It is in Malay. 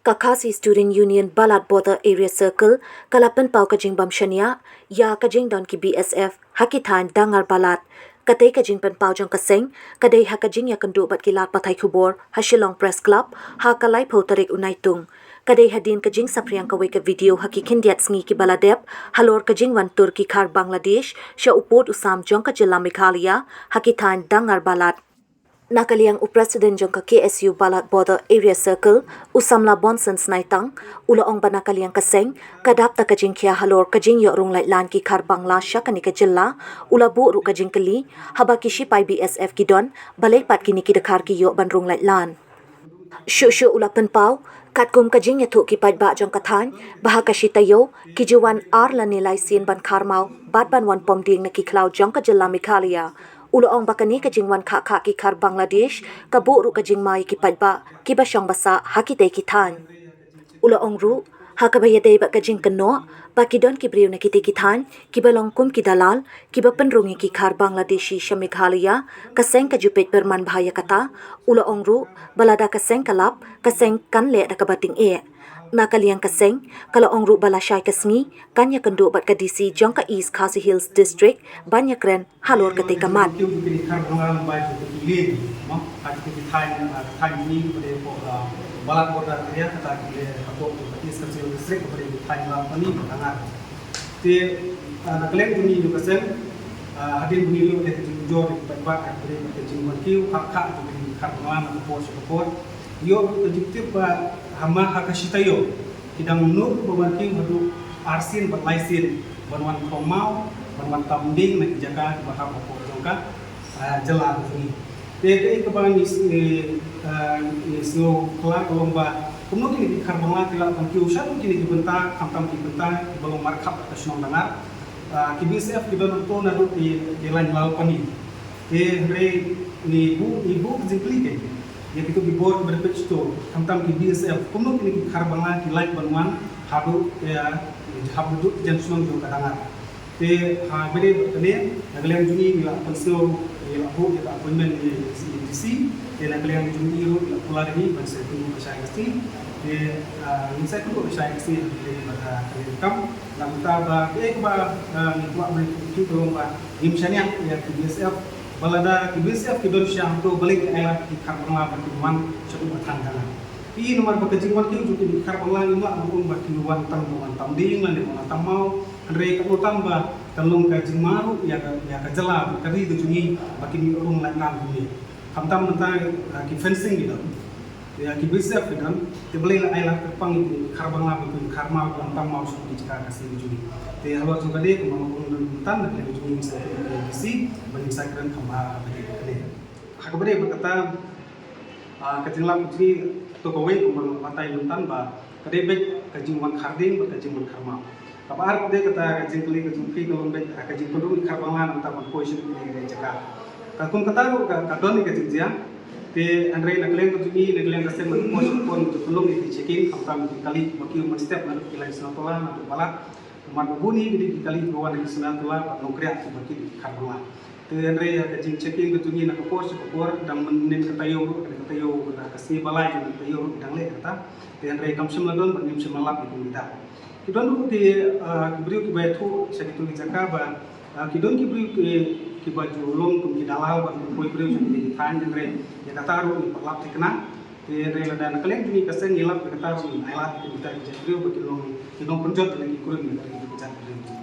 Kakasi Student Union Balat Border Area Circle Kalapan Pau Kajing Bamshania Ya Kajing Don Ki BSF Hakitan Dangar Balat Katay Kajing Pen Pau Jong Kaseng Kaday Hakajing Ya Kendu Bat Kilat Patay Kubor Hashilong Press Club Hakalay Po Tarik Unaitung Kaday Hadin Kajing Sapriang Kaway Ka Video Hakikindiat Sngi Ki Baladep Halor Kajing Wan Turki Kar Bangladesh Sya Upod Usam Jong Ka Jila Meghalaya Hakitan Dangar Balat Nakaliang President jong ka KSU Balat Border Area Circle Usamla Bonson Snaitang Ulaong ba nakaliang kaseng kadap ta kajing kya halor kajing yo rung lait lan ki kar Bangla sya kani ka jilla ulabu ru kajing kali haba kishi pai BSF kidon balai pat kini ki dekar ki yo ban rung lait lan syu ulapen pau kat kum kajing ya thu ki pai ba jong kathan baha kashi tayo kijuan ar la nilai sin ban karmau bat ban wan pom ding na ki cloud jong ka jilla Meghalaya Ulaong bakani kajing wan kha ki kar Bangladesh kabu ru kajing mai ki padba ki basyang basa hakite ki than Ulaong ru hakabayade ba kajing keno ba kidon ki briu na kiti ki than ki balong kum ki dalal ki ba penrungi ki kar Bangladeshi sya Meghalaya kaseng kajupet perman bahaya kata Ulaong ru balada kaseng kalap kaseng kan le da kabating Nakaliang kaseng kalau ongru balashay kasngi kanya kendo bat kadisi jongka East Khasi Hills District banyak kren halor ketika mat balat border area kata kile ako East Khasi Hills District pada Thai Lampani mendengar te nakaliang bunyi juga kaseng hadir bunyi lu deh jujur bat pada jingwan kiu hak di karbangan support yo objektif ba hama hakashitayo kidang nur babanting hadu arsin batlaisin banwan komau banwan tambing na jaga bahab ko jongka jalan ni te ke bang ni snow kala kolomba kumno kini karbonga tila pangki usah kini dibenta kamtam dibenta belum markap atas nong dengar KBSF kidon to na di lain lalu pani te re ni ibu jikli ke yang itu dibuat berpecah tu, tentang BSF, kumno kini karbanga kilai banwan hadu ya habu jan sunong jo kadangar. Te ha beri bertene nagaliang juni ila pensil ila hu ila appointment di DC, te nagaliang juni ru ila pular ni bansa tu bahasa Inggris. Te insa tu bahasa Inggris di pada kam nam ba ni buat beri tu ba imsania ya BSF balada KBSF kidon syang to balik ayat di karbangla berkuman satu bertanggalan. Ini nomor berkejingan kiu juga di karbangla lima maupun berkiluan tanggungan tamding lan di mana tamau andre kamu tambah telung kajing maru ya kejela kari itu jungi makin urung lan bumi. Kamtam mentai ki fencing gitu. Ya KBSF kidon dibeli ayat terpang di karbangla berkuman karma kamtam mau suku di Jakarta kasih jungi. Te halwa juga deh kemampuan dan dan jungi misalnya si mengisahkan kembali begini. Aku beri berkata kejenglang jadi tokowe kumpulan pantai luntan ba kedebek kejingwan karding berkejingwan karma. Kabar kode kata kejing keli kejungki kalau bek kejing penduduk karbangan antara posisi di Jakarta. Kakun kata lu kadon kejing dia te Andre nakleng kejungi kasih posisi pun belum di checking kamtam kali makiu step lalu kilai senatola atau balat umat bubuni jadi kali bawa lagi senatola nongkreat seperti karbangan. Andre kajing checking kejungi nak pos kapor dan menin katayo na kasih balai katayo dang le kata Andre kamsem ladon bernim semalap itu minta kidon ru di beriu ki baitu sekitu di Jakarta kidon ki beriu ki baju long tum ki dalal ban koi beriu di tan Andre ya kata ru di perlap dikena Andre ladan kalian juni kaseng ngilap kata ru ailat ki kita beriu bagi long kidon penjot lagi kurang dari bicara beriu